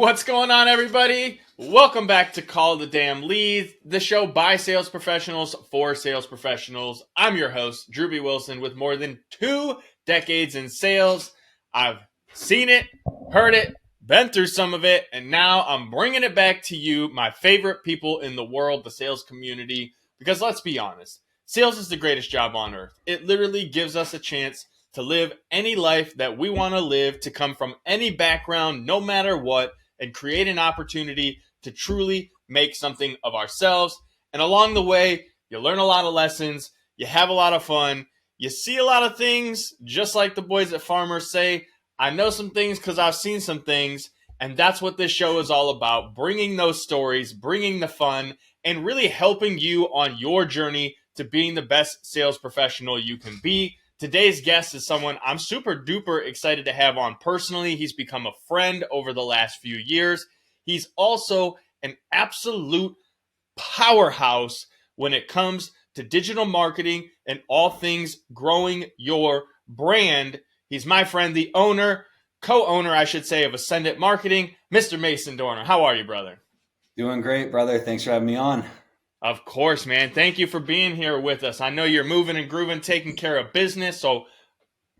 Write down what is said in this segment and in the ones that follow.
What's going on, everybody? Welcome back to Call the Damn Lead, the show by sales professionals for sales professionals. I'm your host, Drewbie Wilson, with more than 2 decades in sales. I've seen it, heard it, been through some of it, and now I'm bringing it back to you, my favorite people in the world, the sales community, because let's be honest, sales is the greatest job on earth. It literally gives us a chance to live any life that we want to live, to come from any background, no matter what, and create an opportunity to truly make something of ourselves. And along the way, you learn a lot of lessons, you have a lot of fun, you see a lot of things, just like the boys at Farmers say, I know some things because I've seen some things, and that's what this show is all about, bringing those stories, bringing the fun, and really helping you on your journey to being the best sales professional you can be. Today's guest is someone I'm super duper excited to have on personally. He's become a friend over the last few years. He's also an absolute powerhouse when it comes to digital marketing and all things growing your brand. He's my friend, the owner, co-owner, I should say, of Ascenditt Marketing, Mr. Mason Dorner. How are you, brother? Doing great, brother. Thanks for having me on. Of course, man. Thank you for being here with us. I know you're moving and grooving, taking care of business, so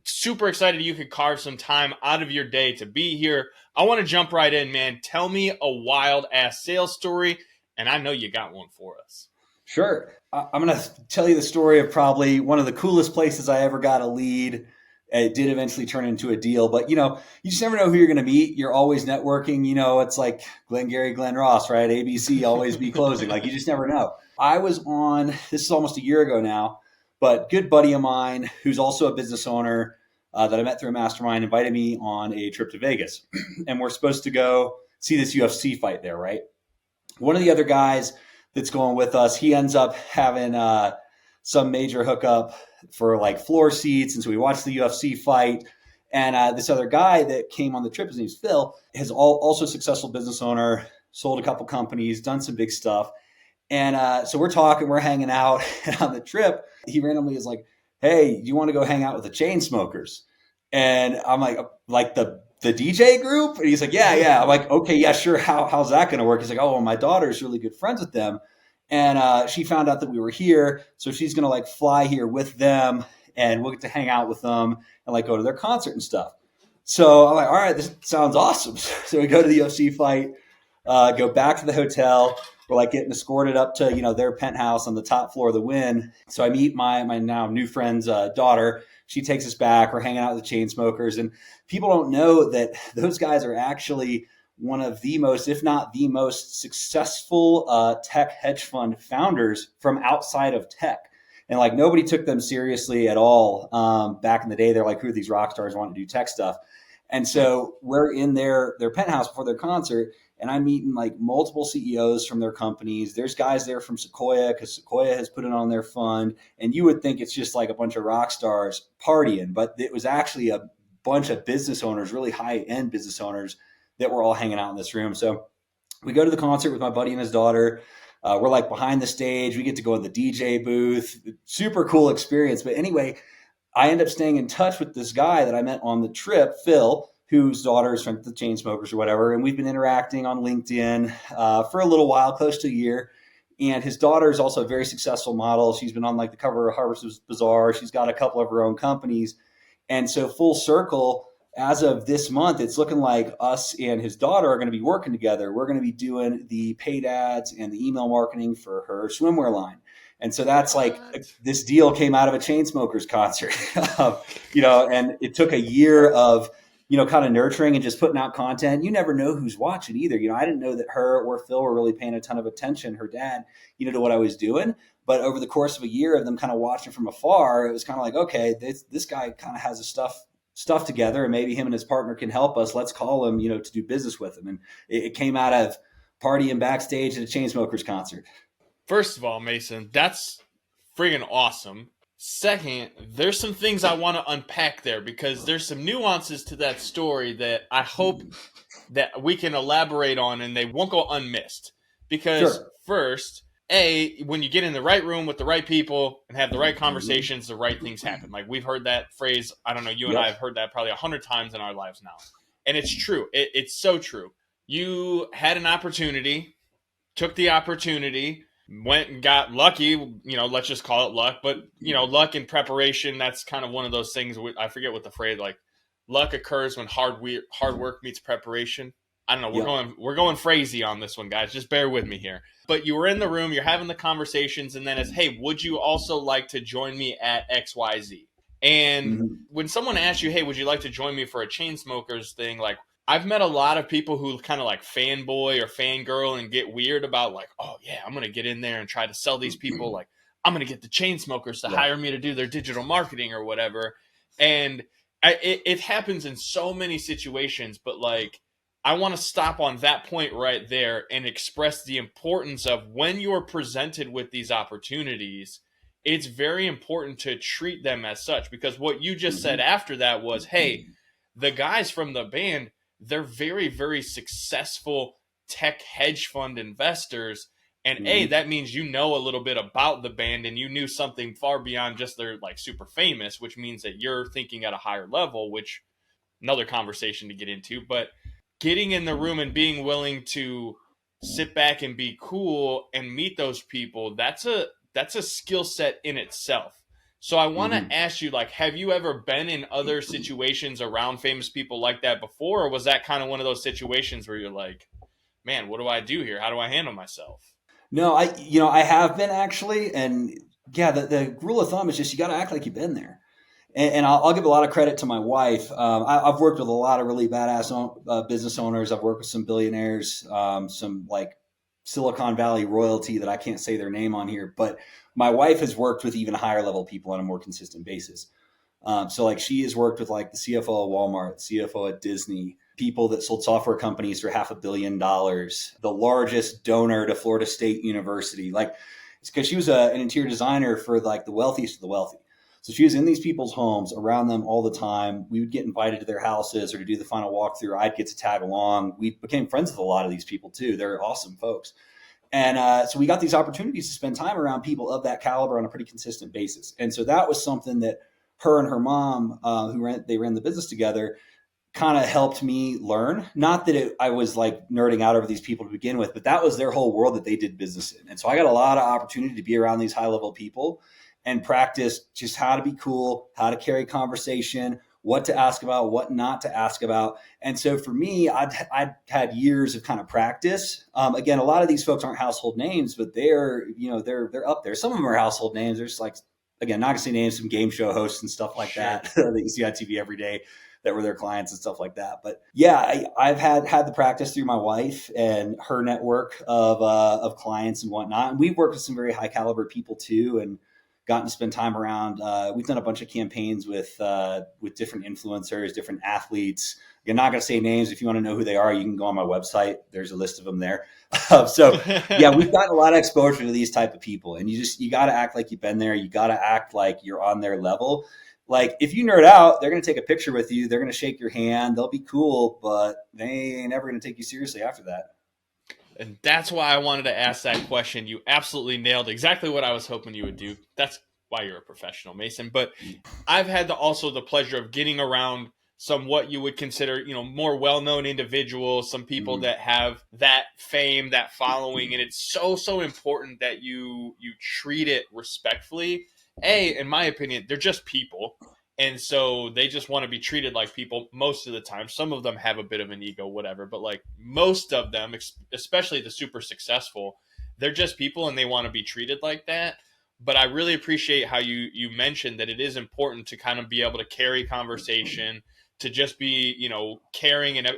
super excited you could carve some time out of your day to be here. I want to jump right in, man. Tell me a wild-ass sales story, and I know you got one for us. Sure. I'm going to tell you the story of probably one of the coolest places I ever got a lead. It did eventually turn into a deal, but you just never know who you're going to meet. You're always networking. It's like Glengarry, Glen Ross, right? ABC, always be closing. Like, you just never know. I was on, this is almost a year ago now, but good buddy of mine who's also a business owner that I met through a mastermind invited me on a trip to Vegas. And we're supposed to go see this UFC fight there, right? One of the other guys that's going with us, he ends up having some major hookup for like floor seats. And so we watched the UFC fight. And this other guy that came on the trip, his name's Phil, is also a successful business owner, sold a couple companies, done some big stuff. And so we're talking, we're hanging out. And on the trip, he randomly is like, hey, do you want to go hang out with the Chainsmokers? And I'm like the DJ group? And he's like, yeah. I'm like, okay, yeah, sure. How's that going to work? He's like, oh, well, my daughter's really good friends with them. And she found out that we were here. So she's going to like fly here with them and we'll get to hang out with them and like go to their concert and stuff. So I'm like, all right, this sounds awesome. So we go to the UFC fight, go back to the hotel. We're like getting escorted up to, their penthouse on the top floor of the Wynn. So I meet my now new friend's daughter. She takes us back. We're hanging out with the Chainsmokers. And people don't know that those guys are actually one of the most, if not the most successful tech hedge fund founders from outside of tech. And like nobody took them seriously at all back in the day. They're like, who are these rock stars wanting to do tech stuff? And so we're in their penthouse before their concert. And I'm meeting like multiple CEOs from their companies. There's guys there from Sequoia because Sequoia has put it on their fund. And you would think it's just like a bunch of rock stars partying, but it was actually a bunch of business owners, really high-end business owners that were all hanging out in this room. So we go to the concert with my buddy and his daughter. We're like behind the stage. We get to go in the DJ booth. Super cool experience. But anyway, I end up staying in touch with this guy that I met on the trip, Phil, whose daughter is from the Chainsmokers or whatever. And we've been interacting on LinkedIn for a little while, close to a year. And his daughter is also a very successful model. She's been on like the cover of Harvest Bazaar. She's got a couple of her own companies. And so full circle, as of this month, it's looking like us and his daughter are going to be working together. We're going to be doing the paid ads and the email marketing for her swimwear line. And so that's like this deal came out of a Chainsmokers concert, and it took a year of, kind of nurturing and just putting out content. You never know who's watching either. I didn't know that her or Phil were really paying a ton of attention, her dad, to what I was doing. But over the course of a year of them kind of watching from afar, it was kind of like, okay, this guy kind of has a stuff together and maybe him and his partner can help us. Let's call him, to do business with him. And it came out of partying backstage at a Chainsmokers concert. First of all, Mason, that's friggin' awesome. Second, there's some things I want to unpack there because there's some nuances to that story that I hope that we can elaborate on and they won't go unmissed. Because First, when you get in the right room with the right people and have the right conversations, the right things happen. Like we've heard that phrase, I don't know, you and I have heard that probably 100 times in our lives now. And it's true. It's so true. You had an opportunity, took the opportunity, went and got lucky, let's just call it luck, but luck and preparation, that's kind of one of those things. I forget what the phrase, like, luck occurs when hard work meets preparation. I don't know. Yep. We're going crazy on this one, guys. Just bear with me here. But you were in the room, you're having the conversations, and then it's, hey, would you also like to join me at XYZ? And when someone asks you, hey, would you like to join me for a Chainsmokers thing? Like, I've met a lot of people who kind of like fanboy or fangirl and get weird about, like, oh yeah, I'm going to get in there and try to sell these people. Like, I'm going to get the Chainsmokers to hire me to do their digital marketing or whatever. And it happens in so many situations, but like, I want to stop on that point right there and express the importance of when you're presented with these opportunities, it's very important to treat them as such, because what you just said after that was, hey, the guys from the band, they're very, very successful tech hedge fund investors. And that means you know a little bit about the band, and you knew something far beyond just they're like super famous, which means that you're thinking at a higher level, which another conversation to get into. But getting in the room and being willing to sit back and be cool and meet those people, that's a skill set in itself. So I want to ask you, like, have you ever been in other situations around famous people like that before? Or was that kind of one of those situations where you're like, man, what do I do here? How do I handle myself? No, I have been actually. And yeah, the rule of thumb is just, you got to act like you've been there. And I'll give a lot of credit to my wife. I've worked with a lot of really badass business owners. I've worked with some billionaires, some like Silicon Valley royalty that I can't say their name on here, but my wife has worked with even higher level people on a more consistent basis. So like, she has worked with like the CFO of Walmart, CFO at Disney, people that sold software companies for $500 million, the largest donor to Florida State University. Like, it's because she was an interior designer for like the wealthiest of the wealthy. So she was in these people's homes, around them all the time. We would get invited to their houses or to do the final walkthrough. I'd get to tag along. We became friends with a lot of these people too. They're awesome folks. And so we got these opportunities to spend time around people of that caliber on a pretty consistent basis. And so that was something that her and her mom, they ran the business together, kind of helped me learn. Not that I was like nerding out over these people to begin with, but that was their whole world that they did business in. And so I got a lot of opportunity to be around these high level people and practice just how to be cool, how to carry conversation, what to ask about, what not to ask about. And so for me, I'd had years of kind of practice. Again, a lot of these folks aren't household names, but they're up there. Some of them are household names. There's like, again, not gonna say names, some game show hosts and stuff like that that you see on TV every day that were their clients and stuff like that. But yeah, I've had the practice through my wife and her network of clients and whatnot. And we've worked with some very high caliber people too, and gotten to spend time around. We've done a bunch of campaigns with different influencers, different athletes. You're not going to say names. If you want to know who they are, you can go on my website. There's a list of them there. So yeah, we've gotten a lot of exposure to these type of people, and you got to act like you've been there. You got to act like you're on their level. Like, if you nerd out, they're going to take a picture with you. They're going to shake your hand. They'll be cool, but they ain't never going to take you seriously after that. And that's why I wanted to ask that question. You absolutely nailed exactly what I was hoping you would do. That's why you're a professional, Mason. But I've had also the pleasure of getting around some what you would consider, more well-known individuals, some people that have that fame, that following, and it's so important that you treat it respectfully. In my opinion, they're just people. And so they just want to be treated like people most of the time. Some of them have a bit of an ego, whatever, but like most of them, especially the super successful, they're just people and they want to be treated like that. But I really appreciate how you mentioned that it is important to kind of be able to carry conversation, to just be, caring. And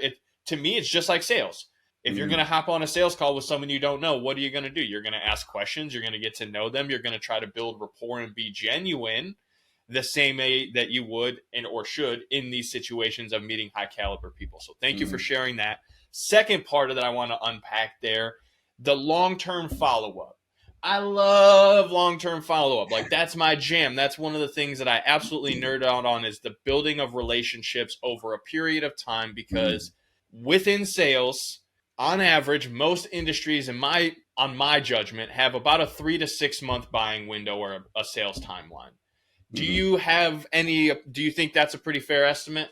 to me, it's just like sales. If you're going to hop on a sales call with someone you don't know, what are you going to do? You're going to ask questions. You're going to get to know them. You're going to try to build rapport and be genuine, the same way that you would or should in these situations of meeting high caliber people. So thank you for sharing that. Second part of that I want to unpack there, the long-term follow-up. I love long-term follow-up. Like, that's my jam. That's one of the things that I absolutely nerd out on, is the building of relationships over a period of time, because within sales, on average, most industries on my judgment have about a 3 to 6 month buying window or a sales timeline. Do you think that's a pretty fair estimate?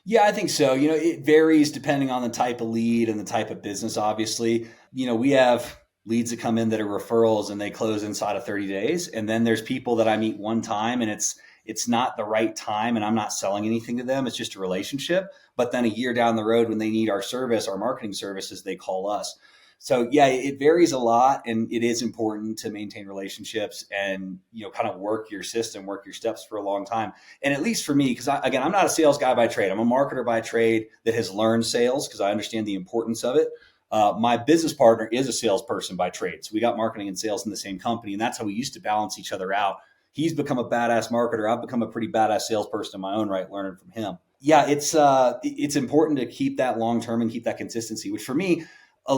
Yeah, I think so. It varies depending on the type of lead and the type of business, obviously. We have leads that come in that are referrals and they close inside of 30 days. And then there's people that I meet one time and it's not the right time and I'm not selling anything to them. It's just a relationship. But then a year down the road when they need our service, our marketing services, they call us. So yeah, it varies a lot, and it is important to maintain relationships and kind of work your system, work your steps for a long time. And at least for me, because I'm not a sales guy by trade. I'm a marketer by trade that has learned sales because I understand the importance of it. My business partner is a salesperson by trade, so we got marketing and sales in the same company, and that's how we used to balance each other out. He's become a badass marketer. I've become a pretty badass salesperson in my own right, learning from him. Yeah, it's important to keep that long term and keep that consistency. Which for me,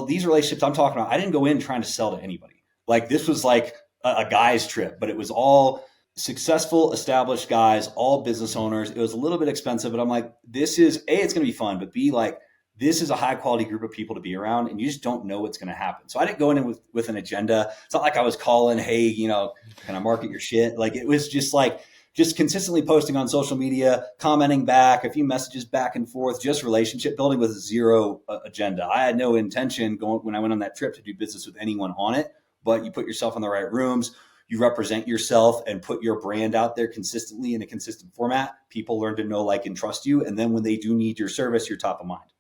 these relationships I'm talking about, I didn't go in trying to sell to anybody. Like this was like a guy's trip, but it was all successful, established guys, all business owners. It was a little bit expensive, but I'm like, this is A, it's going to be fun, but B, like, this is a high quality group of people to be around, and you just don't know what's going to happen. So I didn't go in with an agenda. It's not like I was calling, hey, can I market your shit? Like it was just consistently posting on social media, commenting back, a few messages back and forth, just relationship building with zero agenda. I had no intention when I went on that trip to do business with anyone on it, but you put yourself in the right rooms, you represent yourself and put your brand out there consistently in a consistent format. People learn to know, like, and trust you. And then when they do need your service, you're top of mind.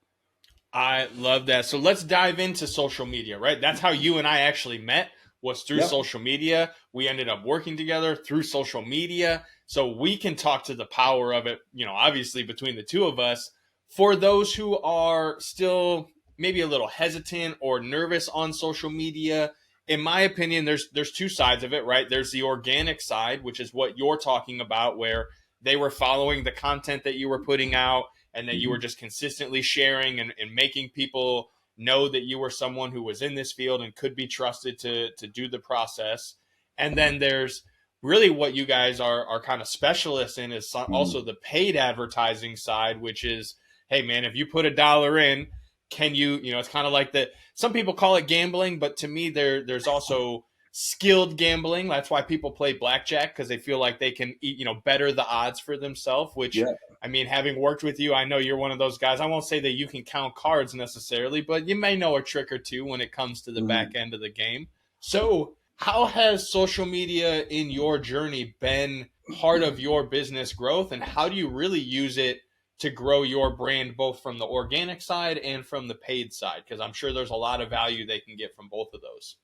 I love that. So let's dive into social media, right? That's how you and I actually met, was through social media. We ended up working together through social media. So we can talk to the power of it, obviously between the two of us. For those who are still maybe a little hesitant or nervous on social media, in my opinion, there's two sides of it, right? There's the organic side, which is what you're talking about, where they were following the content that you were putting out and that you were just consistently sharing and making people know that you were someone who was in this field and could be trusted to do the process. And then there's really what you guys are kind of specialists in is also the paid advertising side, which is, hey man, if you put $1 in, can you, it's kind of like that. Some people call it gambling, but to me, there's also skilled gambling. That's why people play blackjack, because they feel like they can, better the odds for themselves, which, I mean, having worked with you, I know you're one of those guys. I won't say that you can count cards necessarily, but you may know a trick or two when it comes to the back end of the game. So how has social media in your journey been part of your business growth, and how do you really use it to grow your brand, both from the organic side and from the paid side? Because I'm sure there's a lot of value they can get from both of those.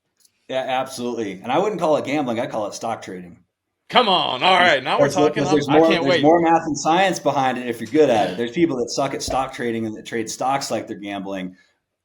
Yeah, absolutely. And I wouldn't call it gambling. I call it stock trading. Come on. All right. Now we're talking. I can't wait. There's more math and science behind it if you're good at it. There's people that suck at stock trading and that trade stocks like they're gambling.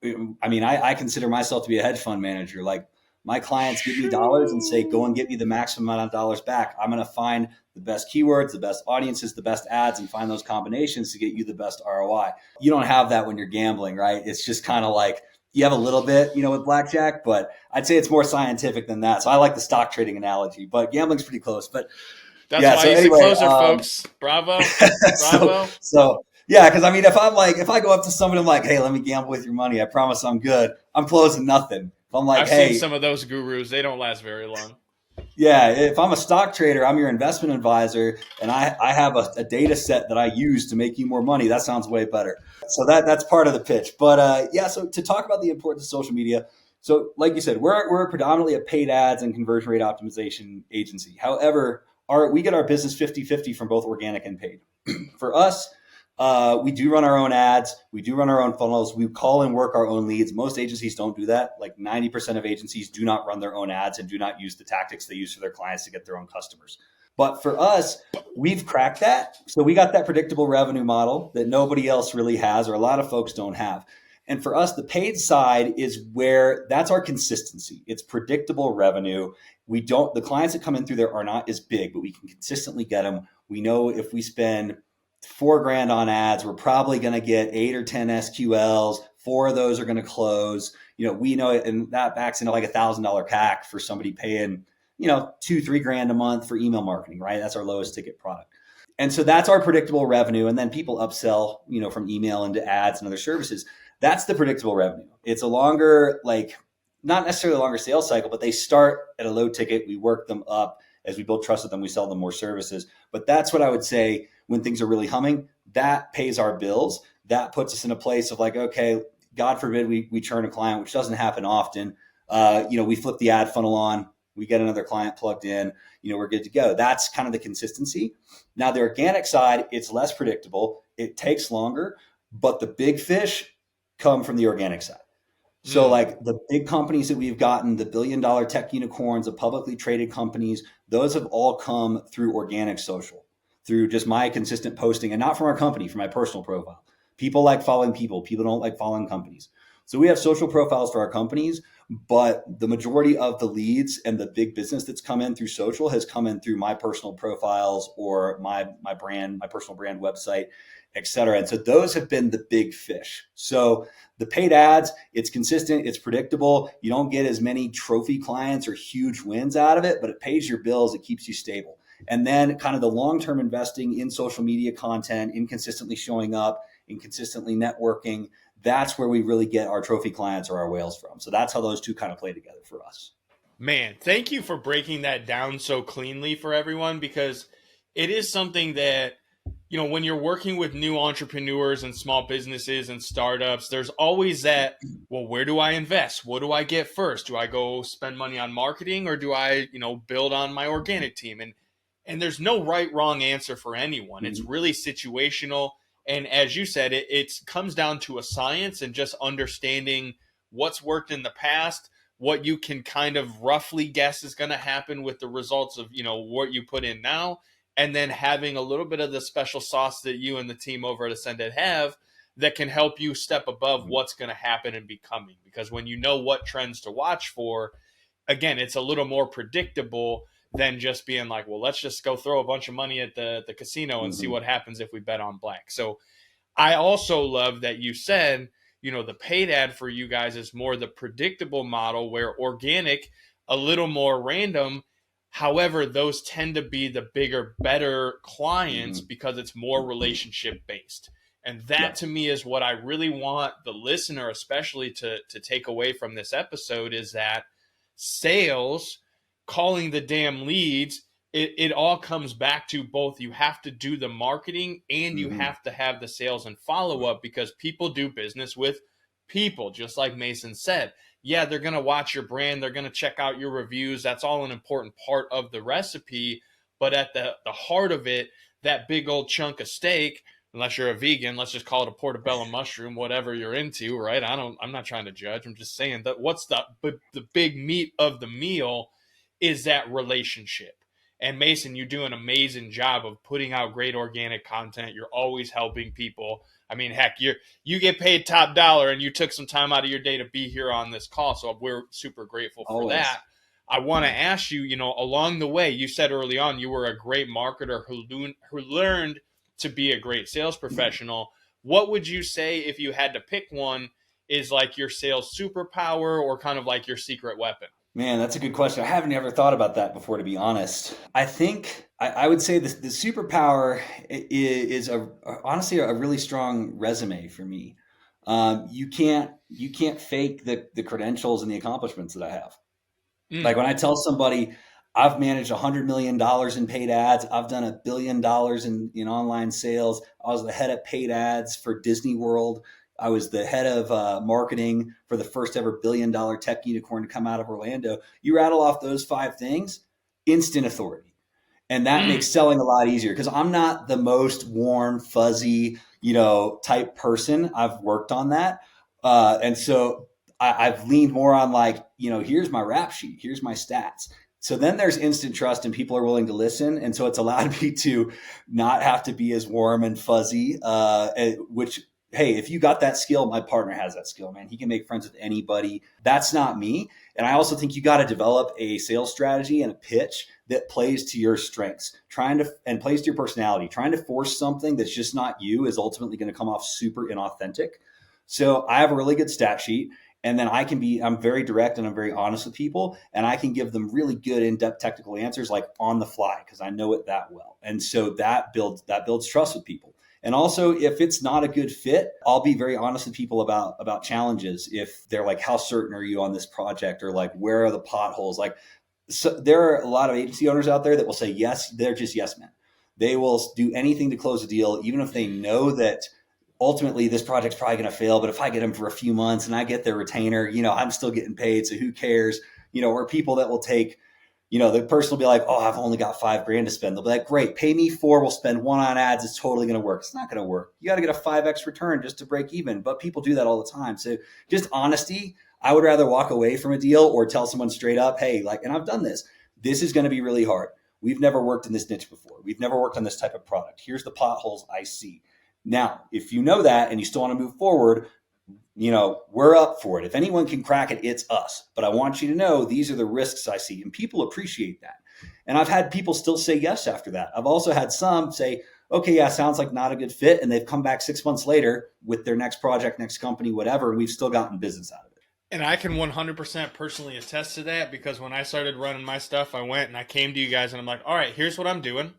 I mean, I consider myself to be a hedge fund manager. Like, my clients give me dollars and say, go and get me the maximum amount of dollars back. I'm going to find the best keywords, the best audiences, the best ads, and find those combinations to get you the best ROI. You don't have that when you're gambling, right? It's just kind of like, you have a little bit, with blackjack, but I'd say it's more scientific than that. So I like the stock trading analogy, but gambling's pretty close. But that's why he's a closer, folks. Bravo. Bravo. So yeah, because I mean, if I go up to somebody, I'm like, hey, let me gamble with your money. I promise I'm good. I'm closing nothing. If I'm like, I've hey, seen some of those gurus. They don't last very long. Yeah, if I'm a stock trader, I'm your investment advisor, and I have a data set that I use to make you more money. That sounds way better. So that's part of the pitch. But so to talk about the importance of social media. So like you said, we're predominantly a paid ads and conversion rate optimization agency. However, we get our business 50-50 from both organic and paid. For us, we do run our own ads. We do run our own funnels. We call and work our own leads. Most agencies don't do that. Like 90% of agencies do not run their own ads and do not use the tactics they use for their clients to get their own customers. But for us, we've cracked that. So we got that predictable revenue model that nobody else really has, or a lot of folks don't have. And for us, the paid side is where that's our consistency. It's predictable revenue. The clients that come in through there are not as big, but we can consistently get them. We know if we spend $4,000 on ads, we're probably going to get 8 or 10 SQLs. 4 of those are going to close. We know it, and that backs into like $1,000 CAC for somebody paying, $2-3 grand a month for email marketing, right? That's our lowest ticket product. And so that's our predictable revenue. And then people upsell, from email into ads and other services. That's the predictable revenue. It's a longer, not necessarily a longer sales cycle, but they start at a low ticket. We work them up. As we build trust with them, we sell them more services. But that's what I would say when things are really humming. that pays our bills. That puts us in a place of like, okay, God forbid we churn a client, which doesn't happen often. We flip the ad funnel on, we get another client plugged in, we're good to go. That's kind of the consistency. Now the organic side, it's less predictable. It takes longer, but the big fish come from the organic side. So like the big companies that we've gotten, the $1 billion tech unicorns, the publicly traded companies, those have all come through organic social, through just my consistent posting, and not from our company, from my personal profile. People like following people. People don't like following companies. So we have social profiles for our companies, but the majority of the leads and the big business that's come in through social has come in through my personal profiles or my brand, my personal brand website, et cetera. And so those have been the big fish. So the paid ads, it's consistent, it's predictable. You don't get as many trophy clients or huge wins out of it, but it pays your bills, it keeps you stable. And then kind of the long-term investing in social media content, in consistently showing up, in consistently networking, that's where we really get our trophy clients or our whales from. So that's how those two kind of play together for us. Man, thank you for breaking that down so cleanly for everyone, because it is something that, when you're working with new entrepreneurs and small businesses and startups, there's always that, well, where do I invest? What do I get first? Do I go spend money on marketing, or do I, build on my organic team? And there's no right, wrong answer for anyone. It's really situational. And as you said, it comes down to a science and just understanding what's worked in the past, what you can kind of roughly guess is going to happen with the results of, what you put in now, and then having a little bit of the special sauce that you and the team over at Ascenditt have that can help you step above what's going to happen and be coming. Because when you know what trends to watch for, again, it's a little more predictable than just being like, well, let's just go throw a bunch of money at the casino and see what happens if we bet on black. So I also love that you said, the paid ad for you guys is more the predictable model, where organic, a little more random. However, those tend to be the bigger, better clients because it's more relationship based. And that to me is what I really want the listener, especially to take away from this episode, is that sales, calling the damn leads, it all comes back to both. You have to do the marketing and you have to have the sales and follow up, because people do business with people, just like Mason said. Yeah, they're going to watch your brand. They're going to check out your reviews. That's all an important part of the recipe. But at the heart of it, that big old chunk of steak, unless you're a vegan, let's just call it a portobello mushroom, whatever you're into, right? I'm not trying to judge. I'm just saying that what's the big meat of the meal is that relationship. And Mason, you do an amazing job of putting out great organic content. You're always helping people. I mean, heck, you get paid top dollar, and you took some time out of your day to be here on this call. So we're super grateful for that. I want to ask you, along the way, you said early on you were a great marketer who learned to be a great sales professional. What would you say, if you had to pick one, is like your sales superpower, or kind of like your secret weapon? Man, that's a good question. I haven't ever thought about that before, to be honest. I think I would say the superpower is honestly a really strong resume for me. You can't fake the credentials and the accomplishments that I have. Like when I tell somebody I've managed $100 million in paid ads, I've done $1 billion in online sales. I was the head of paid ads for Disney World. I was the head of marketing for the first ever $1 billion tech unicorn to come out of Orlando. You rattle off those 5 things, instant authority. And that makes selling a lot easier, because I'm not the most warm, fuzzy, type person. I've worked on that. And so I've leaned more on like, here's my rap sheet, here's my stats. So then there's instant trust and people are willing to listen. And so it's allowed me to not have to be as warm and fuzzy, which, hey, if you got that skill, my partner has that skill, man. He can make friends with anybody. That's not me. And I also think you got to develop a sales strategy and a pitch that plays to your strengths, and plays to your personality. Trying to force something that's just not you is ultimately going to come off super inauthentic. So I have a really good stat sheet. And then I'm very direct and I'm very honest with people, and I can give them really good in-depth technical answers, like on the fly, because I know it that well. And so that builds trust with people. And also, if it's not a good fit, I'll be very honest with people about challenges. If they're like, how certain are you on this project? Or like, where are the potholes? Like, so there are a lot of agency owners out there that will say yes, they're just yes men. They will do anything to close a deal, even if they know that ultimately this project's probably going to fail. But if I get them for a few months and I get their retainer, I'm still getting paid. So who cares? Or people that will take, the person will be like, oh, I've only got $5,000 to spend. They'll be like, great, pay me 4, we'll spend 1 on ads. It's totally going to work. It's not going to work. You got to get a 5X return just to break even. But people do that all the time. So just honesty. I would rather walk away from a deal or tell someone straight up, hey, and I've done this. This is going to be really hard. We've never worked in this niche before. We've never worked on this type of product. Here's the potholes I see. Now, if you know that and you still want to move forward, we're up for it. If anyone can crack it, it's us. But I want you to know these are the risks I see. And people appreciate that. And I've had people still say yes after that. I've also had some say, okay, yeah, sounds like not a good fit. And they've come back 6 months later with their next project, next company, whatever. And we've still gotten business out of it. And I can 100% personally attest to that, because when I started running my stuff, I went and I came to you guys and I'm like, all right, here's what I'm doing.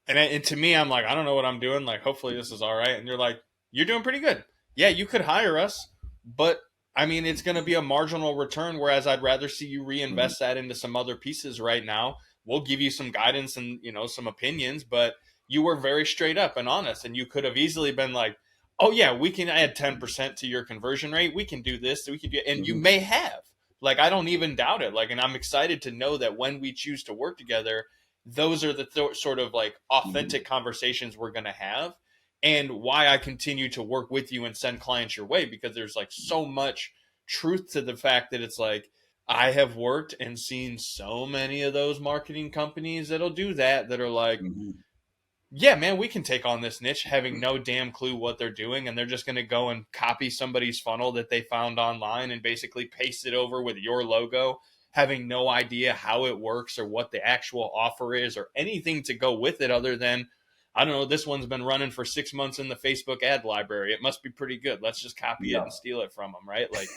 And to me, I'm like, I don't know what I'm doing. Like, hopefully this is all right. And you're like, you're doing pretty good. Yeah, you could hire us, but I mean, it's going to be a marginal return. Whereas I'd rather see you reinvest that into some other pieces right now. We'll give you some guidance and, some opinions, but you were very straight up and honest. And you could have easily been like, oh yeah, we can add 10% to your conversion rate. We can do this. We can do, and you may have. Like, I don't even doubt it. Like, and I'm excited to know that when we choose to work together, those are the sort of like authentic conversations we're going to have, and why I continue to work with you and send clients your way, because there's like so much truth to the fact that it's like, I have worked and seen so many of those marketing companies that'll do that are like, yeah, man, we can take on this niche having no damn clue what they're doing. And they're just going to go and copy somebody's funnel that they found online and basically paste it over with your logo, having no idea how it works or what the actual offer is or anything to go with it other than, I don't know, this one's been running for 6 months in the Facebook ad library. It must be pretty good. Let's just copy it and steal it from them, right? Like,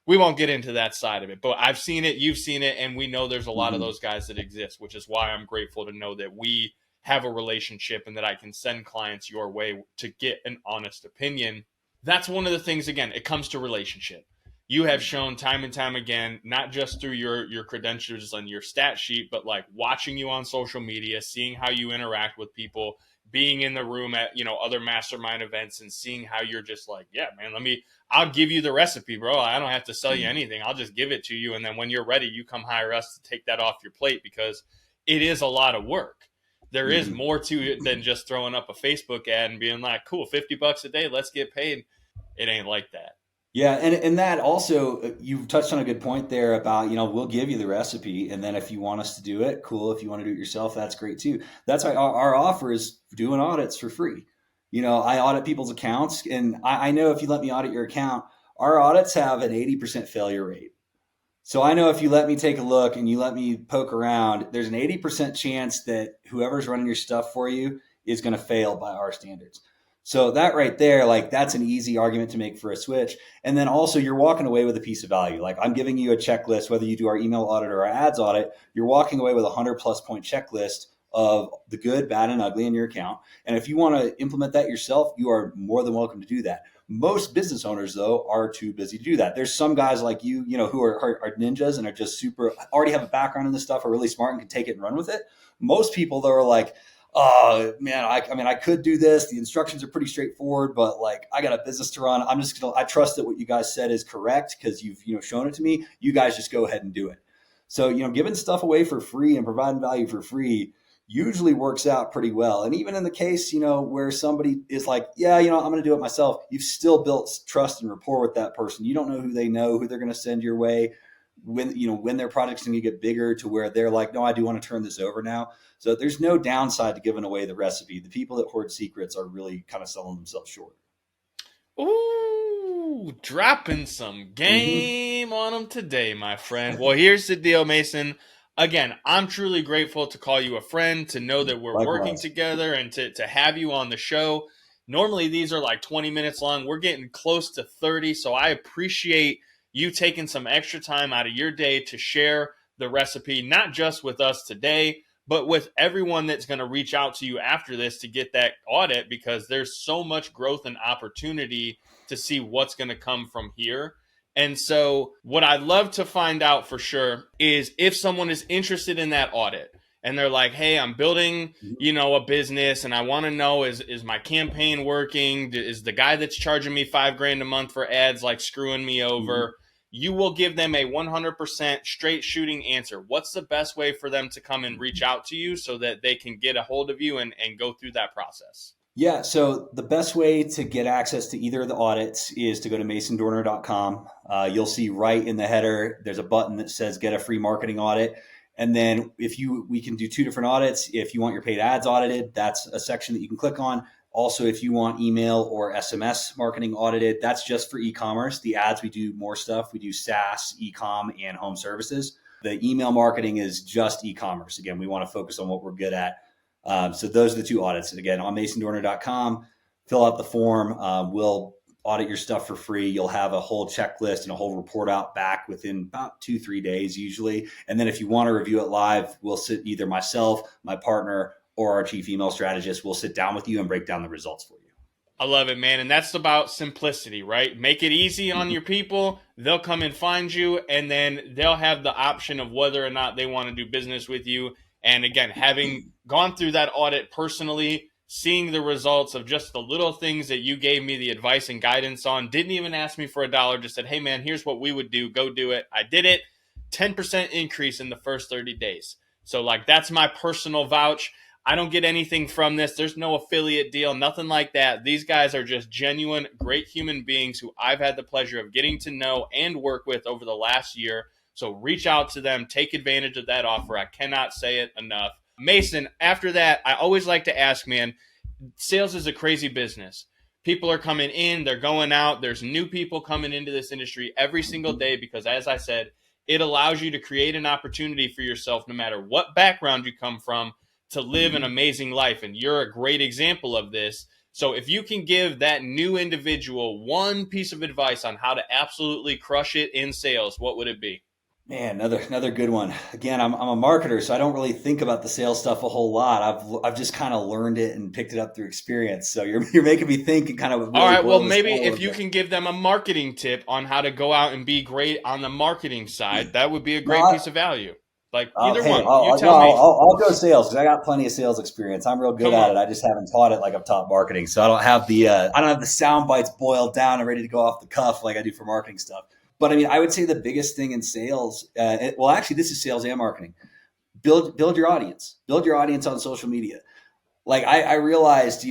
we won't get into that side of it, but I've seen it, you've seen it, and we know there's a lot of those guys that exist, which is why I'm grateful to know that we have a relationship and that I can send clients your way to get an honest opinion. That's one of the things, again, it comes to relationship. You have shown time and time again, not just through your credentials and your stat sheet, but like watching you on social media, seeing how you interact with people, being in the room at, other mastermind events and seeing how you're just like, yeah, man, I'll give you the recipe, bro. I don't have to sell you anything. I'll just give it to you. And then when you're ready, you come hire us to take that off your plate, because it is a lot of work. There is more to it than just throwing up a Facebook ad and being like, cool, $50 a day, let's get paid. It ain't like that. Yeah, and that also, you've touched on a good point there about, we'll give you the recipe, and then if you want us to do it, cool. If you want to do it yourself, that's great too. That's why our offer is doing audits for free. I audit people's accounts, and I know if you let me audit your account, our audits have an 80% failure rate. So I know if you let me take a look and you let me poke around, there's an 80% chance that whoever's running your stuff for you is going to fail by our standards. So that right there, that's an easy argument to make for a switch. And then also you're walking away with a piece of value. Like, I'm giving you a checklist, whether you do our email audit or our ads audit, you're walking away with a 100+ point checklist of the good, bad, and ugly in your account. And if you want to implement that yourself, you are more than welcome to do that. Most business owners, though, are too busy to do that. There's some guys like you, who are ninjas and are just already have a background in this stuff, are really smart and can take it and run with it. Most people, though, are like, oh man, I could do this. The instructions are pretty straightforward, but I got a business to run. I trust that what you guys said is correct because you've shown it to me. You guys just go ahead and do it. So giving stuff away for free and providing value for free usually works out pretty well. And even in the case where somebody is like, yeah, I'm going to do it myself, you've still built trust and rapport with that person. You don't know who they know, who they're going to send your way, when their project's going to get bigger to where they're like, no, I do want to turn this over now. So there's no downside to giving away the recipe. The people that hoard secrets are really kind of selling themselves short. Ooh, dropping some game on them today, my friend. Well, here's the deal, Mason. Again, I'm truly grateful to call you a friend, to know that we're working together, and to have you on the show. Normally, these are like 20 minutes long. We're getting close to 30, so I appreciate you taking some extra time out of your day to share the recipe, not just with us today, but with everyone that's going to reach out to you after this to get that audit, because there's so much growth and opportunity to see what's going to come from here. And so what I'd love to find out for sure is if someone is interested in that audit, and they're like, hey, I'm building, a business, and I want to know, is my campaign working? Is the guy that's charging me $5,000 a month for ads like screwing me over? You will give them a 100% straight shooting answer. What's the best way for them to come and reach out to you so that they can get a hold of you and go through that process? Yeah, so the best way to get access to either of the audits is to go to masondorner.com. You'll see right in the header, there's a button that says get a free marketing audit. And then we can do 2 different audits. If you want your paid ads audited, that's a section that you can click on. Also, if you want email or SMS marketing audited, that's just for e-commerce. The ads, we do more stuff. We do SaaS, e-com, and home services. The email marketing is just e-commerce. Again, we want to focus on what we're good at. So those are the 2 audits. And again, on masondorner.com, fill out the form. We'll audit your stuff for free. You'll have a whole checklist and a whole report out back within about 2-3 days usually. And then if you want to review it live, we'll sit, either myself, my partner, or our chief email strategist will sit down with you and break down the results for you. I love it, man. And that's about simplicity, right? Make it easy on your people. They'll come and find you, and then they'll have the option of whether or not they want to do business with you. And again, having gone through that audit personally, seeing the results of just the little things that you gave me the advice and guidance on, didn't even ask me for $1, just said, hey, man, here's what we would do. Go do it. I did it. 10% increase in the first 30 days. So that's my personal vouch. I don't get anything from this. There's no affiliate deal, nothing like that. These guys are just genuine, great human beings who I've had the pleasure of getting to know and work with over the last year. So reach out to them, take advantage of that offer. I cannot say it enough. Mason, after that, I always like to ask, man, sales is a crazy business. People are coming in, they're going out. There's new people coming into this industry every single day because, as I said, it allows you to create an opportunity for yourself, no matter what background you come from, to live an amazing life. And you're a great example of this. So if you can give that new individual one piece of advice on how to absolutely crush it in sales, what would it be? Man, another good one. Again, I'm a marketer, so I don't really think about the sales stuff a whole lot. I've just kind of learned it and picked it up through experience. So you're making me think and kind of. Really all right. Well, maybe if you can give them a marketing tip on how to go out and be great on the marketing side, that would be a great piece of value. Like either one. You tell me. I'll go sales because I got plenty of sales experience. I'm real good at it. I just haven't taught it like I've taught marketing. So I don't have the sound bites boiled down and ready to go off the cuff like I do for marketing stuff. But I mean, I would say the biggest thing in sales, actually, this is sales and marketing. Build your audience. Build your audience on social media. Like I realized,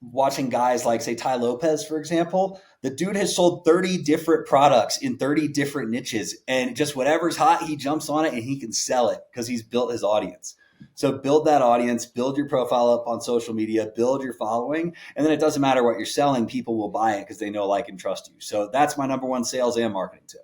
watching guys like, say, Ty Lopez, for example, the dude has sold 30 different products in 30 different niches, and just whatever's hot, he jumps on it and he can sell it because he's built his audience. So build that audience, build your profile up on social media, build your following, and then it doesn't matter what you're selling, people will buy it because they know, like, and trust you. So that's my number one sales and marketing tip.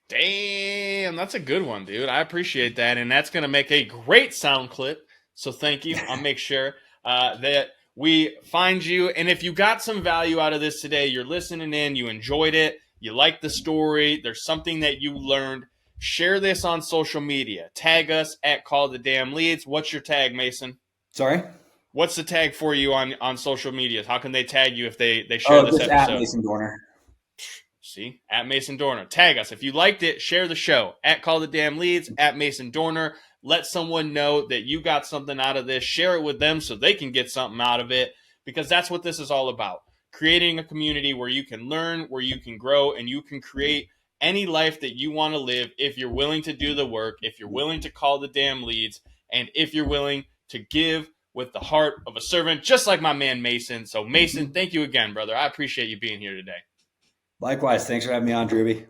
Damn, that's a good one, dude. I appreciate that, and that's going to make a great sound clip. So thank you. I'll make sure that we find you. And if you got some value out of this today, you're listening in, you enjoyed it, you liked the story, there's something that you learned, share this on social media. Tag us at Call the Damn Leads. What's your tag, Mason? Sorry? What's the tag for you on social media? How can they tag you if they share this episode? At Mason Dorner. See? At Mason Dorner. Tag us. If you liked it, share the show. At Call the Damn Leads, at Mason Dorner. Let someone know that you got something out of this. Share it with them so they can get something out of it, because that's what this is all about. Creating a community where you can learn, where you can grow, and you can create any life that you want to live if you're willing to do the work, if you're willing to call the damn leads, and if you're willing to give with the heart of a servant, just like my man Mason. So Mason, thank you again, brother. I appreciate you being here today. Likewise. Thanks for having me on, Drewbie.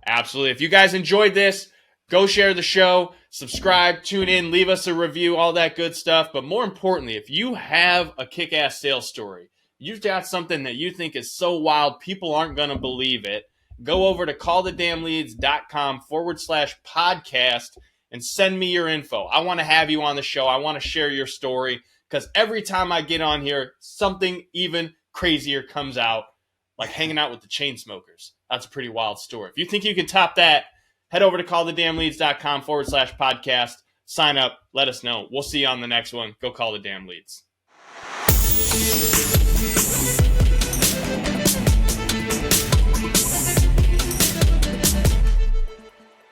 Absolutely. If you guys enjoyed this, go share the show, subscribe, tune in, leave us a review, all that good stuff. But more importantly, if you have a kick-ass sales story, you've got something that you think is so wild, people aren't going to believe it, go over to callthedamnleads.com/podcast and send me your info. I want to have you on the show. I want to share your story, because every time I get on here, something even crazier comes out, like hanging out with the Chainsmokers. That's a pretty wild story. If you think you can top that, head over to callthedamnleads.com/podcast. Sign up. Let us know. We'll see you on the next one. Go call the damn leads.